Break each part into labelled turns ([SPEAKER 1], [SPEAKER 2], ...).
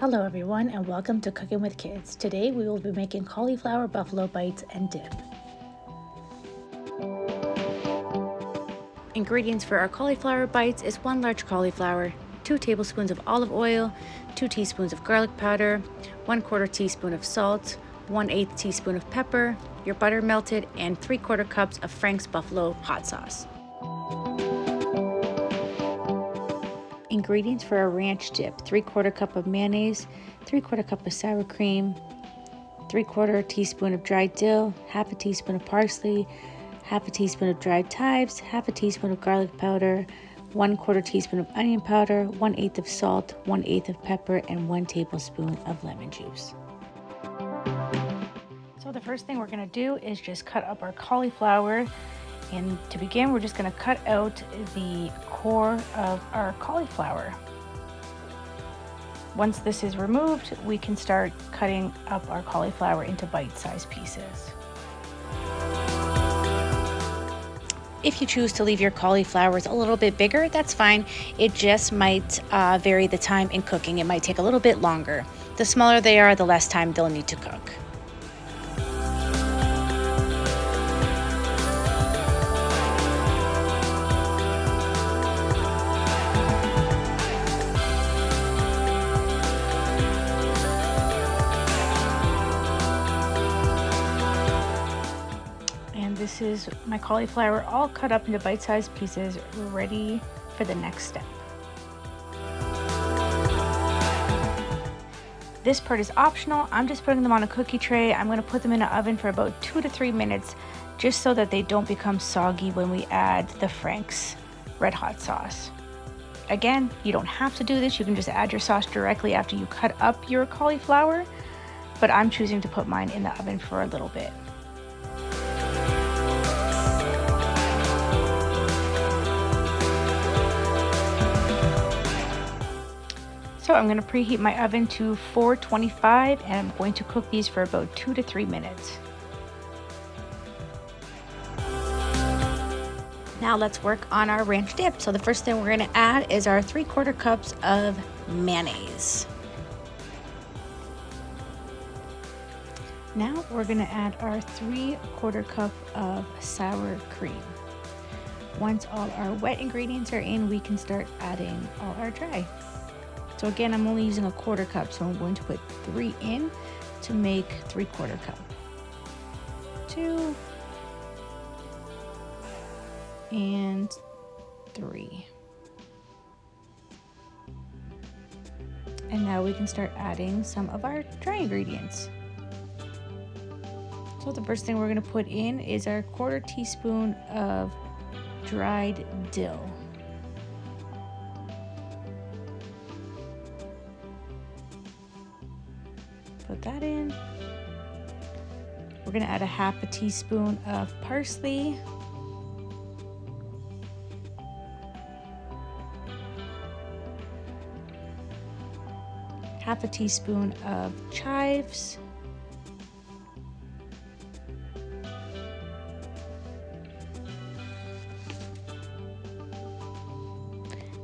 [SPEAKER 1] Hello everyone and welcome to Cooking with Kids. Today we will be making cauliflower buffalo bites and dip. Ingredients for our cauliflower bites is 1 large cauliflower, 2 tablespoons of olive oil, 2 teaspoons of garlic powder, 1/4 teaspoon of salt, 1/8 teaspoon of pepper, your butter melted, and 3/4 cups of Frank's Buffalo hot sauce. Ingredients for a ranch dip: 3/4 cup of mayonnaise, 3/4 cup of sour cream, 3/4 teaspoon of dried dill, 1/2 teaspoon of parsley, 1/2 teaspoon of dried chives, 1/2 teaspoon of garlic powder, 1/4 teaspoon of onion powder, 1/8 of salt, 1/8 of pepper, and 1 tablespoon of lemon juice. So the first thing we're going to do is just cut up our cauliflower. And to begin, we're just going to cut out the core of our cauliflower. Once this is removed, we can start cutting up our cauliflower into bite-sized pieces. If you choose to leave your cauliflowers a little bit bigger, that's fine. It just might vary the time in cooking. It might take a little bit longer. The smaller they are, the less time they'll need to cook. This is my cauliflower all cut up into bite-sized pieces, ready for the next step. This part is optional. I'm just putting them on a cookie tray. I'm going to put them in an oven for about 2 to 3 minutes, just so that they don't become soggy when we add the Frank's red hot sauce. Again, you don't have to do this. You can just add your sauce directly after you cut up your cauliflower, but I'm choosing to put mine in the oven for a little bit. So I'm going to preheat my oven to 425 and I'm going to cook these for about 2 to 3 minutes. Now let's work on our ranch dip. So the first thing we're going to add is our 3/4 cups of mayonnaise. Now we're going to add our 3/4 cup of sour cream. Once all our wet ingredients are in, we can start adding all our dry. So again, I'm only using a 1/4 cup, so I'm going to put 3 in to make 3/4 cup. 2 and 3. And now we can start adding some of our dry ingredients. So the first thing we're going to put in is our 1/4 teaspoon of dried dill. Put that in. We're going to add 1/2 teaspoon of parsley. Half a teaspoon of chives.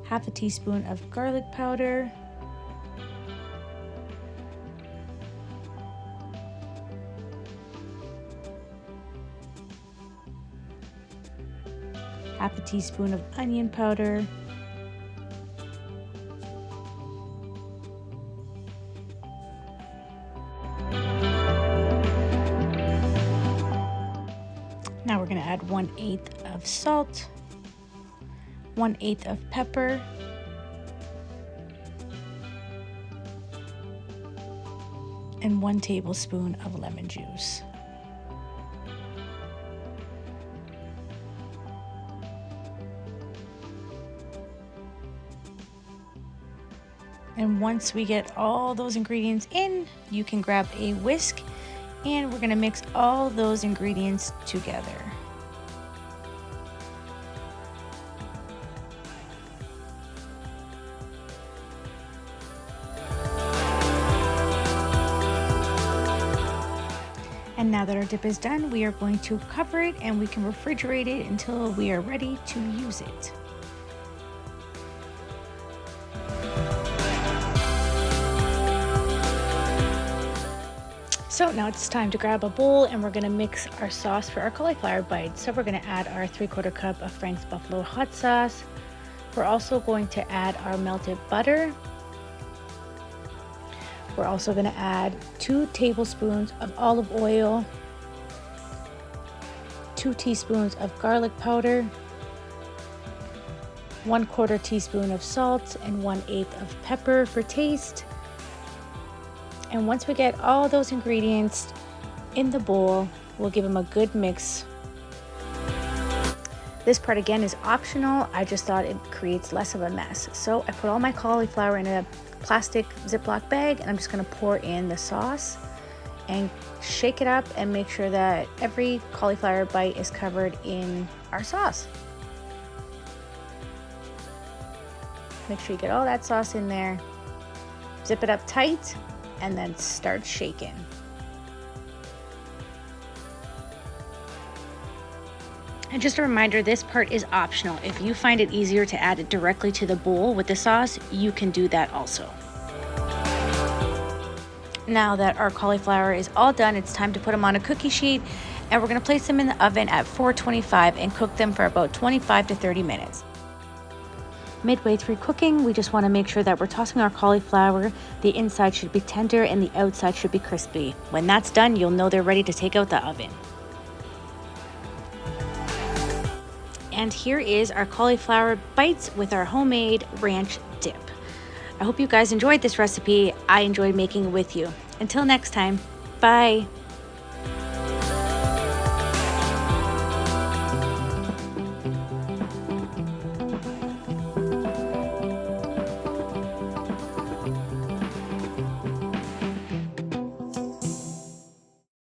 [SPEAKER 1] Half a teaspoon of garlic powder. Half a teaspoon of onion powder, now we're going to add 1/8 of salt, 1/8 of pepper, and 1 tablespoon of lemon juice. And once we get all those ingredients in, you can grab a whisk and we're going to mix all those ingredients together. And now that our dip is done, we are going to cover it and we can refrigerate it until we are ready to use it. So now it's time to grab a bowl and we're gonna mix our sauce for our cauliflower bites. So we're gonna add our 3/4 cup of Frank's Buffalo hot sauce. We're also going to add our melted butter. We're also gonna add 2 tablespoons of olive oil, 2 teaspoons of garlic powder, 1/4 teaspoon of salt, and 1/8 of pepper for taste. And once we get all those ingredients in the bowl, we'll give them a good mix. This part again is optional. I just thought it creates less of a mess. So I put all my cauliflower in a plastic Ziploc bag and I'm just gonna pour in the sauce and shake it up and make sure that every cauliflower bite is covered in our sauce. Make sure you get all that sauce in there. Zip it up tight and then start shaking. And just a reminder, this part is optional. If you find it easier to add it directly to the bowl with the sauce, you can do that also. Now that our cauliflower is all done, it's time to put them on a cookie sheet and we're gonna place them in the oven at 425 and cook them for about 25 to 30 minutes. Midway through cooking, we just wanna make sure that we're tossing our cauliflower. The inside should be tender and the outside should be crispy. When that's done, you'll know they're ready to take out the oven. And here is our cauliflower bites with our homemade ranch dip. I hope you guys enjoyed this recipe. I enjoyed making it with you. Until next time, bye.